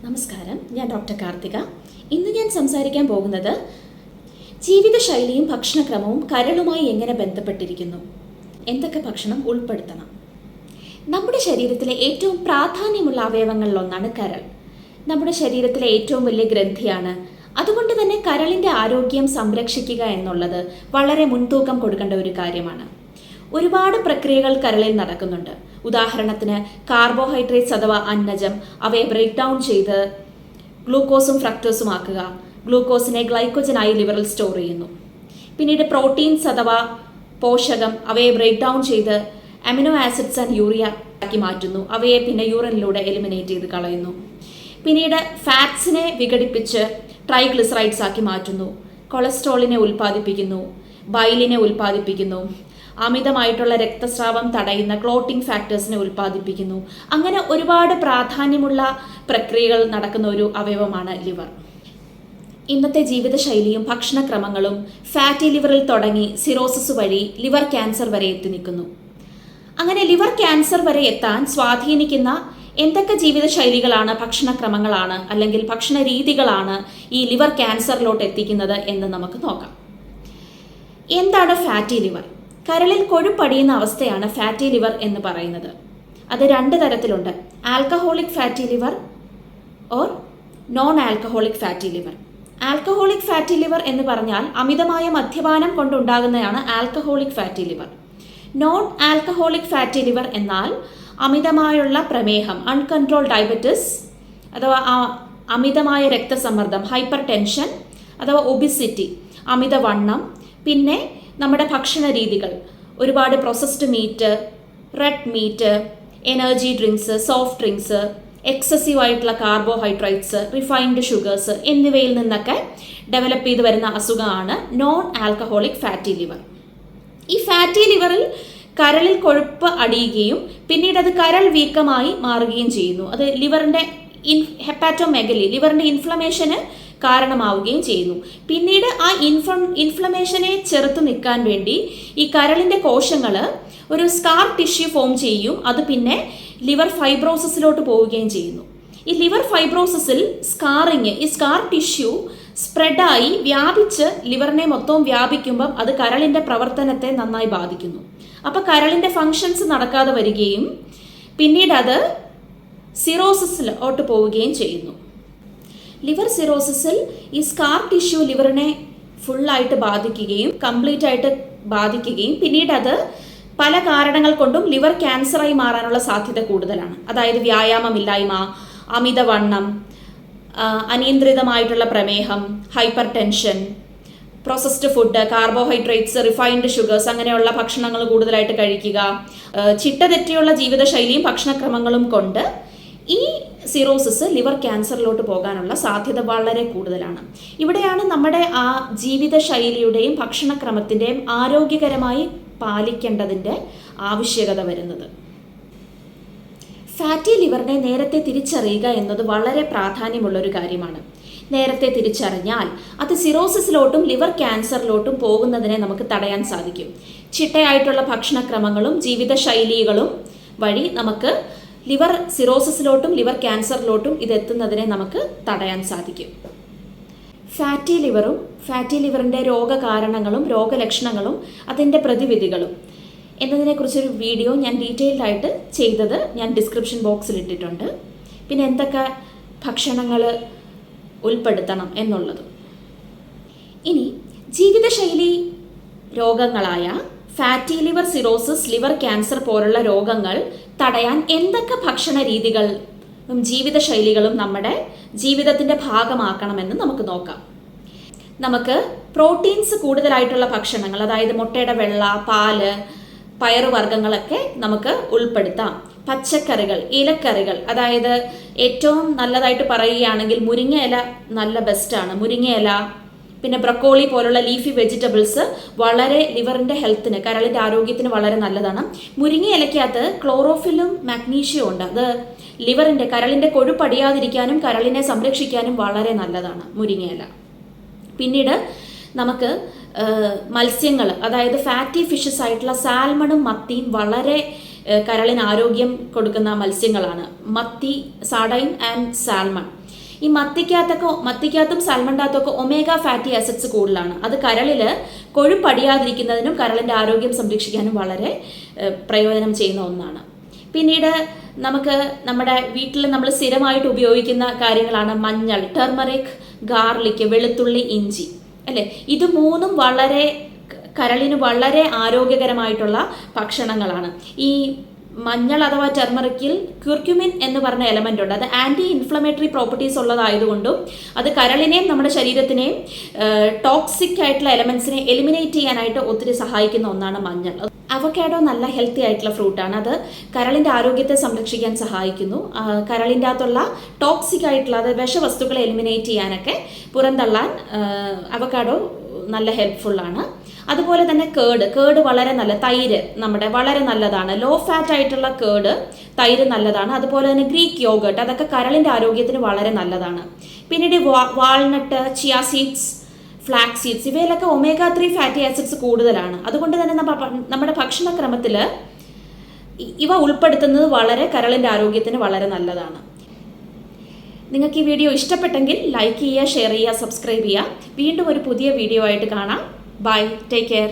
നമസ്കാരം, ഞാൻ ഡോക്ടർ കാർത്തിക. ഇന്ന് ഞാൻ സംസാരിക്കാൻ പോകുന്നത് ജീവിതശൈലിയും ഭക്ഷണക്രമവും കരളുമായി എങ്ങനെ ബന്ധപ്പെട്ടിരിക്കുന്നു, എന്തൊക്കെ ഭക്ഷണം ഉൾപ്പെടുത്തണം. നമ്മുടെ ശരീരത്തിലെ ഏറ്റവും പ്രാധാന്യമുള്ള അവയവങ്ങളിലൊന്നാണ് കരൾ. നമ്മുടെ ശരീരത്തിലെ ഏറ്റവും വലിയ ഗ്രന്ഥിയാണ്. അതുകൊണ്ട് തന്നെ കരളിൻ്റെ ആരോഗ്യം സംരക്ഷിക്കുക എന്നുള്ളത് വളരെ മുൻതൂക്കം കൊടുക്കേണ്ട ഒരു കാര്യമാണ്. ഒരുപാട് പ്രക്രിയകൾ കരളിൽ നടക്കുന്നുണ്ട്. ഉദാഹരണത്തിന് കാർബോഹൈഡ്രേറ്റ്സ് അഥവാ അന്നജം, അവയെ ബ്രേക്ക് ഡൗൺ ചെയ്ത് ഗ്ലൂക്കോസും ഫ്രക്ടോസും ആക്കുക. ഗ്ലൂക്കോസിനെ ഗ്ലൈക്കോജനായി ലിവറിൽ സ്റ്റോർ ചെയ്യുന്നു. പിന്നീട് പ്രോട്ടീൻസ് അഥവാ പോഷകം, അവയെ ബ്രേക്ക് ഡൗൺ ചെയ്ത് അമിനോ ആസിഡ്സ് ആൻഡ് യൂറിയ ആക്കി മാറ്റുന്നു. അവയെ പിന്നെ യൂറിനിലൂടെ എലിമിനേറ്റ് ചെയ്ത് കളയുന്നു. പിന്നീട് ഫാറ്റ്സിനെ വിഘടിപ്പിച്ച് ട്രൈഗ്ലിസറൈഡ്സ് ആക്കി മാറ്റുന്നു. കൊളസ്ട്രോളിനെ ഉൽപ്പാദിപ്പിക്കുന്നു, ബൈലിനെ ഉൽപ്പാദിപ്പിക്കുന്നു, അമിതമായിട്ടുള്ള രക്തസ്രാവം തടയുന്ന ക്ലോട്ടിംഗ് ഫാക്ടേഴ്സിനെ ഉൽപ്പാദിപ്പിക്കുന്നു. അങ്ങനെ ഒരുപാട് പ്രാധാന്യമുള്ള പ്രക്രിയകൾ നടക്കുന്ന ഒരു അവയവമാണ് ലിവർ. ഇന്നത്തെ ജീവിതശൈലിയും ഭക്ഷണക്രമങ്ങളും ഫാറ്റി ലിവറിൽ തുടങ്ങി സിറോസിസ് വഴി ലിവർ ക്യാൻസർ വരെ എത്തി നിൽക്കുന്നു. അങ്ങനെ ലിവർ ക്യാൻസർ വരെ എത്താൻ സ്വാധീനിക്കുന്ന എന്തൊക്കെ ജീവിതശൈലികളാണ്, ഭക്ഷണക്രമങ്ങളാണ് അല്ലെങ്കിൽ ഭക്ഷണ രീതികളാണ് ഈ ലിവർ ക്യാൻസറിലോട്ട് എത്തിക്കുന്നത് എന്ന് നമുക്ക് നോക്കാം. എന്താണ് ഫാറ്റി ലിവർ? കരളിൽ കൊഴുപ്പടിയുന്ന അവസ്ഥയാണ് ഫാറ്റി ലിവർ എന്ന് പറയുന്നത്. അത് രണ്ട് തരത്തിലുണ്ട്: alcoholic fatty liver or non alcoholic fatty liver. Alcoholic fatty liver എന്ന് പറഞ്ഞാൽ അമിതമായ മദ്യപാനം കൊണ്ടുണ്ടാകുന്നതാണ് alcoholic fatty liver. Non alcoholic fatty liver എന്നാൽ അമിതമായുള്ള പ്രമേഹം, അൺകൺട്രോൾ ഡയബറ്റിസ് അഥവാ അമിതമായ രക്തസമ്മർദ്ദം, ഹൈപ്പർ ടെൻഷൻ അഥവാ ഒബിസിറ്റി, അമിതവണ്ണം, പിന്നെ നമ്മുടെ ഭക്ഷണ രീതികൾ, ഒരുപാട് processed meet, red meat, energy drinks, soft drinks, excessive ആയിട്ടുള്ള കാർബോഹൈഡ്രേറ്റ്സ്, റിഫൈൻഡ് ഷുഗേഴ്സ് എന്നിവയിൽ നിന്നൊക്കെ ഡെവലപ്പ് ചെയ്ത് വരുന്ന അസുഖമാണ് നോൺ ആൽക്കഹോളിക് ഫാറ്റി ലിവർ. ഈ ഫാറ്റി ലിവറിൽ കരളിൽ കൊഴുപ്പ് അടിയുകയും പിന്നീട് അത് കരൾ വീക്കമായി മാറുകയും ചെയ്യുന്നു. അത് ലിവറിൻ്റെ ഹെപ്പാറ്റോമെഗലി, ലിവറിൻ്റെ ഇൻഫ്ലമേഷന് കാരണമാവുകയും ചെയ്യുന്നു. പിന്നീട് ആ ഇൻഫ്ലമേഷനെ ചെറുത്ത് നിൽക്കാൻ വേണ്ടി ഈ കരളിൻ്റെ കോശങ്ങൾ ഒരു സ്കാർ ടിഷ്യൂ ഫോം ചെയ്യും. അത് പിന്നെ ലിവർ ഫൈബ്രോസിസിലോട്ട് പോവുകയും ചെയ്യുന്നു. ഈ ലിവർ ഫൈബ്രോസിസിൽ ഈ സ്കാർ ടിഷ്യൂ സ്പ്രെഡായി വ്യാപിച്ച് ലിവറിനെ മൊത്തവും വ്യാപിക്കുമ്പം അത് കരളിൻ്റെ പ്രവർത്തനത്തെ നന്നായി ബാധിക്കുന്നു. അപ്പോൾ കരളിൻ്റെ ഫങ്ഷൻസ് നടക്കാതെ വരികയും പിന്നീട് അത് സിറോസിസിലോട്ട് പോവുകയും ചെയ്യുന്നു. ലിവർ സിറോസിസിൽ ഈ സ്കാർ ടിഷ്യൂ ലിവറിനെ ഫുള്ളായിട്ട് ബാധിക്കുകയും കംപ്ലീറ്റ് ആയിട്ട് ബാധിക്കുകയും പിന്നീട് അത് പല കാരണങ്ങൾ കൊണ്ടും ലിവർ ക്യാൻസറായി മാറാനുള്ള സാധ്യത കൂടുതലാണ്. അതായത് വ്യായാമമില്ലായ്മ, അമിതവണ്ണം, അനിയന്ത്രിതമായിട്ടുള്ള പ്രമേഹം, hyper tension, processed food, carbohydrates, refined sugars, അങ്ങനെയുള്ള ഭക്ഷണങ്ങൾ കൂടുതലായിട്ട് കഴിക്കുക, ചിട്ടതെറ്റിയുള്ള ജീവിതശൈലിയും ഭക്ഷണക്രമങ്ങളും കൊണ്ട് ഈ സിറോസിസ് ലിവർ ക്യാൻസറിലോട്ട് പോകാനുള്ള സാധ്യത വളരെ കൂടുതലാണ്. ഇവിടെയാണ് നമ്മുടെ ആ ജീവിതശൈലിയുടെയും ഭക്ഷണക്രമത്തിൻ്റെയും ആരോഗ്യകരമായി പാലിക്കേണ്ടതിൻ്റെ ആവശ്യകത വരുന്നത്. ഫാറ്റി ലിവറിനെ നേരത്തെ തിരിച്ചറിയുക എന്നത് വളരെ പ്രാധാന്യമുള്ളൊരു കാര്യമാണ്. നേരത്തെ തിരിച്ചറിഞ്ഞാൽ അത് സിറോസിസിലോട്ടും ലിവർ ക്യാൻസറിലോട്ടും പോകുന്നതിനെ നമുക്ക് തടയാൻ സാധിക്കും. ചിട്ടയായിട്ടുള്ള ഭക്ഷണക്രമങ്ങളും ജീവിതശൈലികളും വഴി നമുക്ക് ലിവർ സിറോസിസിലോട്ടും ലിവർ ക്യാൻസറിലോട്ടും ഇതെത്തുന്നതിനെ നമുക്ക് തടയാൻ സാധിക്കും. ഫാറ്റി ലിവറും ഫാറ്റി ലിവറിൻ്റെ രോഗകാരണങ്ങളും രോഗലക്ഷണങ്ങളും അതിൻ്റെ പ്രതിവിധികളും എന്നതിനെക്കുറിച്ചൊരു വീഡിയോ ഞാൻ ഡീറ്റെയിൽഡ് ആയിട്ട് ചെയ്തത് ഞാൻ ഡിസ്ക്രിപ്ഷൻ ബോക്സിൽ ഇട്ടിട്ടുണ്ട്. പിന്നെ എന്തൊക്കെ ഭക്ഷണങ്ങൾ ഉൾപ്പെടുത്തണം എന്നുള്ളതും. ഇനി ജീവിതശൈലി രോഗങ്ങളായ fatty liver cirrhosis, liver cancer പോലുള്ള രോഗങ്ങൾ തടയാൻ എന്തൊക്കെ ഭക്ഷണ രീതികളും ജീവിതശൈലികളും നമ്മുടെ ജീവിതത്തിൻ്റെ ഭാഗമാക്കണമെന്ന് നമുക്ക് നോക്കാം. നമുക്ക് പ്രോട്ടീൻസ് കൂടുതലായിട്ടുള്ള ഭക്ഷണങ്ങൾ, അതായത് മുട്ടയുടെ വെള്ള, പാല്, പയറുവർഗ്ഗങ്ങളൊക്കെ നമുക്ക് ഉൾപ്പെടുത്താം. പച്ചക്കറികൾ, ഇലക്കറികൾ, അതായത് ഏറ്റവും നല്ലതായിട്ട് പറയുകയാണെങ്കിൽ മുരിങ്ങയില നല്ല ബെസ്റ്റാണ്. മുരിങ്ങയില, പിന്നെ ബ്രക്കോളി പോലുള്ള ലീഫി വെജിറ്റബിൾസ് വളരെ ലിവറിൻ്റെ ഹെൽത്തിന്, കരളിൻ്റെ ആരോഗ്യത്തിന് വളരെ നല്ലതാണ്. മുരിങ്ങയിലയ്ക്കകത്ത് ക്ലോറോഫിലും മാഗ്നീഷ്യവും ഉണ്ട്. അത് ലിവറിൻ്റെ, കരളിൻ്റെ കൊഴുപ്പടിയാതിരിക്കാനും കരളിനെ സംരക്ഷിക്കാനും വളരെ നല്ലതാണ് മുരിങ്ങയില. പിന്നീട് നമുക്ക് മത്സ്യങ്ങൾ, അതായത് ഫാറ്റി ഫിഷസ് ആയിട്ടുള്ള സാൽമണും മത്തിയും വളരെ കരളിന് ആരോഗ്യം കൊടുക്കുന്ന മത്സ്യങ്ങളാണ്. മത്തി, സാഡൈൻ ആൻഡ് സാൽമൺ. ഈ മത്തിക്കകത്തും സാൽമണിനകത്തൊക്കെ ഒമേഗ ഫാറ്റി ആസിഡ്സ് കൂടുതലാണ്. അത് കരളിൽ കൊഴുപ്പടിയാതിരിക്കുന്നതിനും കരളിൻ്റെ ആരോഗ്യം സംരക്ഷിക്കാനും വളരെ പ്രയോജനം ചെയ്യുന്ന ഒന്നാണ്. പിന്നീട് നമുക്ക് നമ്മുടെ വീട്ടിൽ നമ്മൾ സ്ഥിരമായിട്ട് ഉപയോഗിക്കുന്ന കാര്യങ്ങളാണ് മഞ്ഞൾ, ടെർമറിക്, ഗാർലിക്, വെളുത്തുള്ളി, ഇഞ്ചി, അല്ലേ? ഇത് മൂന്നും കരളിന് വളരെ ആരോഗ്യകരമായിട്ടുള്ള ഭക്ഷണങ്ങളാണ്. ഈ മഞ്ഞൾ അഥവാ ടെർമറിക്കിൽ ക്യൂർക്യുമിൻ എന്ന് പറഞ്ഞ എലമെൻ്റ് ഉണ്ട്. അത് ആൻറ്റി ഇൻഫ്ലമേറ്ററി പ്രോപ്പർട്ടീസ് ഉള്ളതായതുകൊണ്ടും അത് കരളിനെയും നമ്മുടെ ശരീരത്തിനെയും ടോക്സിക് ആയിട്ടുള്ള എലമെൻസിനെ എലിമിനേറ്റ് ചെയ്യാനായിട്ട് ഒത്തിരി സഹായിക്കുന്ന ഒന്നാണ് മഞ്ഞൾ. അവക്കാഡോ നല്ല ഹെൽത്തി ആയിട്ടുള്ള ഫ്രൂട്ടാണ്. അത് കരളിൻ്റെ ആരോഗ്യത്തെ സംരക്ഷിക്കാൻ സഹായിക്കുന്നു. കരളിൻ്റെ അകത്തുള്ള ടോക്സിക് ആയിട്ടുള്ള വിഷവസ്തുക്കളെ എലിമിനേറ്റ് ചെയ്യാനൊക്കെ പുറന്തള്ളാൻ അവക്കാഡോ നല്ല ഹെൽപ്ഫുള്ളാണ്. അതുപോലെ തന്നെ കേട് വളരെ നല്ല, തൈര് നമ്മുടെ വളരെ നല്ലതാണ്. ലോ ഫാറ്റ് ആയിട്ടുള്ള തൈര് നല്ലതാണ്. അതുപോലെ തന്നെ ഗ്രീക്ക് യോഗർട്ട്, അതൊക്കെ കരളിൻ്റെ ആരോഗ്യത്തിന് വളരെ നല്ലതാണ്. പിന്നീട് walnut, chia seeds, flax seeds, ഇവയിലൊക്കെ ഒമേഗ 3 ഫാറ്റി ആസിഡ്സ് കൂടുതലാണ്. അതുകൊണ്ട് തന്നെ നമ്മുടെ ഭക്ഷണക്രമത്തിൽ ഇവ ഉൾപ്പെടുത്തുന്നത് വളരെ കരളിൻ്റെ ആരോഗ്യത്തിന് വളരെ നല്ലതാണ്. നിങ്ങൾക്ക് ഈ വീഡിയോ ഇഷ്ടപ്പെട്ടെങ്കിൽ ലൈക്ക് ചെയ്യുക, ഷെയർ ചെയ്യുക, സബ്സ്ക്രൈബ് ചെയ്യുക. വീണ്ടും ഒരു പുതിയ വീഡിയോ ആയിട്ട് കാണാം. Bye, take care.